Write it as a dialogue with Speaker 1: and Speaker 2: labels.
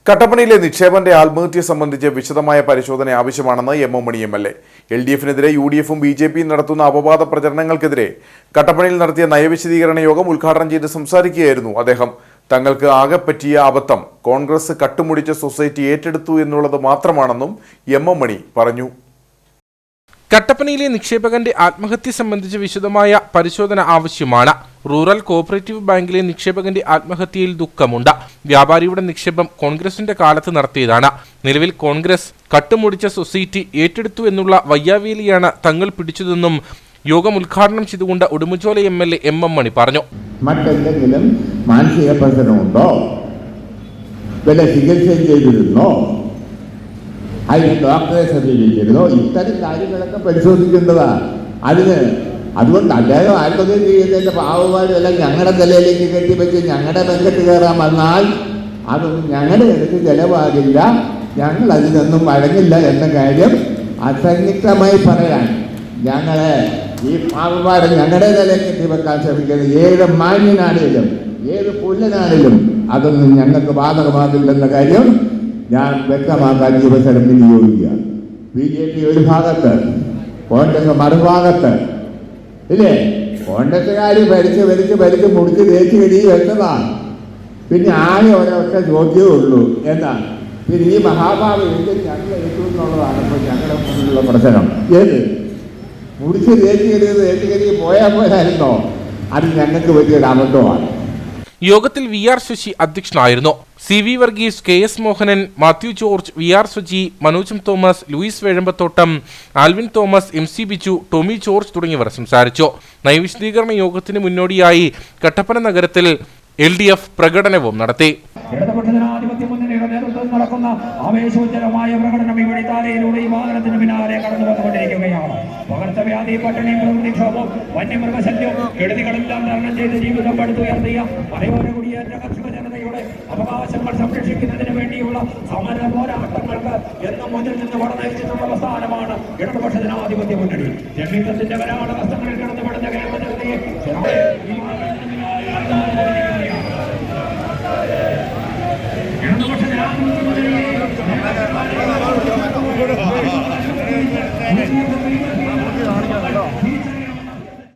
Speaker 1: കട്ടപ്പനയിലെ നിക്ഷേപന്റെ ആത്മഹത്യ സംബന്ധിച്ച് വിശദമായ പരിശോധന ആവശ്യമാണെന്ന് എം മണി എം.എൽ.എ. LDF-നെതിരെ UDF-ഉം BJP-യും നടത്തുന്ന അപവാദ പ്രചരണങ്ങൾക്കെതിരെ കട്ടപ്പനയിൽ നടത്തിയ നയവിശദീകരണ യോഗം ഉദ്ഘാടനം ചെയ്ത് സംസാരിക്കുകയായിരുന്നു അദ്ദേഹം. തങ്ങൾക്ക് ആകെ പറ്റിയ അബദ്ധം കോൺഗ്രസ് കട്ടുമുടിച്ച സൊസൈറ്റി ഏറ്റെടുത്തു എന്നുള്ളത് മാത്രമാണെന്നും എം മണി പറഞ്ഞു.
Speaker 2: കട്ടപ്പനയിലെ നിക്ഷേപകന്റെ ആത്മഹത്യ സംബന്ധിച്ച് വിശദമായ പരിശോധന ആവശ്യമാണ്. റൂറൽ കോഓപ്പറേറ്റീവ് ബാങ്കിലെ നിക്ഷേപകന്റെ ആത്മഹത്യയിൽ ദുഃഖമുണ്ട്. വ്യാപാരിയുടെ നിക്ഷേപം കോൺഗ്രസിന്റെ കാലത്ത് നടത്തിയതാണ്. നിലവിൽ കോൺഗ്രസ് കട്ടുമുടിച്ച സൊസൈറ്റി ഏറ്റെടുത്തു എന്നുള്ള വയ്യാവേലിയാണ് തങ്ങൾ പിടിച്ചതെന്നും യോഗം ഉദ്ഘാടനം ചെയ്തുകൊണ്ട് ഉടുമ്പൻചോല MLA എം മണി പറഞ്ഞു.
Speaker 3: മറ്റെന്തെങ്കിലും മാനസിക പ്രശ്നമുണ്ടോ, വല്ല ചികിത്സ ചെയ്തിരുന്നോ, അതിന് ഡോക്ടറെ സമീപിച്ചിരുന്നോ, ഇത്തരം കാര്യങ്ങളൊക്കെ പരിശോധിക്കേണ്ടതാണ്. അതുകൊണ്ട് അദ്ദേഹം ആത്മഹത്യ ചെയ്യുന്നതിൻ്റെ പാവമാരെല്ലാം ഞങ്ങളുടെ തലയിലേക്ക് കെട്ടിവെച്ച് ഞങ്ങളുടെ ബെങ്കറ്റ് കയറാൻ വന്നാൽ അതൊന്നും ഞങ്ങളുടെ അടുത്ത് ചിലവാകില്ല, ഞങ്ങൾ അതിനൊന്നും വഴങ്ങില്ല എന്ന കാര്യം അസന്നിഗ്ധമായി പറയാൻ ഞങ്ങളെ ഈ പാവമാരെ ഞങ്ങളുടെ തലയിൽ കെട്ടിവെക്കാൻ ശ്രമിക്കുന്നത് ഏത് മാന്യനാണേലും ഏത് പുല്ലനാണേലും അതൊന്നും ഞങ്ങൾക്ക് ബാധകമാകില്ലെന്ന കാര്യം ഞാൻ വ്യക്തമാക്കാൻ ഈ അവസരം വിനിയോഗിക്കുക. BJP ഒരു ഭാഗത്ത്, കോൺഗ്രസ് മറുഭാഗത്ത് ഇല്ലേ? കോൺഗ്രസ്സുകാർ ഭരിച്ച് മുടിച്ച് തേച്ച് കഴിയും എന്നതാണ്. പിന്നെ ആകെ ഒരൊറ്റ ചോദ്യമേ ഉള്ളൂ, എന്താണ് പിന്നെ ഈ മഹാഭാവി ഞങ്ങൾ ഏറ്റു എന്നുള്ളതാണ് ഇപ്പോൾ ഞങ്ങളുടെ മുന്നിലുള്ള പ്രശ്നം. ഏത് മുടിച്ച് തേച്ച് കഴി പോയാൽ പോയായിരുന്നോ? അത് ഞങ്ങൾക്ക് വലിയൊരു അബദ്ധമാണ്.
Speaker 2: യോഗത്തിൽ VR ശശി അധ്യക്ഷനായിരുന്നു. CV Varghese, KS Mohanan, Mathew George, VR Suji, Manoj Thomas, Louis Vezhambathottam, Alvin Thomas, MC Biju, Tomy George തുടങ്ങിയവർ സംസാരിച്ചു. നയവിശദീകരണ യോഗത്തിന് മുന്നോടിയായി കട്ടപ്പന നഗരത്തിൽ LDF പ്രകടനവും നടത്തി.
Speaker 4: ഇടതുപക്ഷ ജനാധിപത്യ മുന്നണിയുടെ നേതൃത്വത്തിൽ നടക്കുന്ന ആവേശോജ്ജലമായ പ്രകടനം ഇവിടെ താരയിലൂടെ ഈ വാഹനത്തിന് പിന്നാലെ കടന്നു വന്നുകൊണ്ടിരിക്കുകയാണ്. പകർച്ചവ്യാധി, പട്ടിണി, പ്രകൃതിക്ഷോഭം, വന്യമൃഗശല്യം, കെടുതികളെല്ലാം തരണം ചെയ്ത് ജീവിതം പടുത്തുയർത്തിയ മലയോര കുടിയേറ്റ കർഷക ജനതയുടെ അവകാശങ്ങൾ സംരക്ഷിക്കുന്നതിന് വേണ്ടിയുള്ള സമര പോരാട്ടങ്ങൾക്ക് എന്നും മുന്നിൽ നിന്ന് വടനയിച്ചിട്ടുള്ള പ്രസ്ഥാനമാണ് ഇടതുപക്ഷ ജനാധിപത്യ മുന്നണി. ജനീകത്തിന്റെ വരാള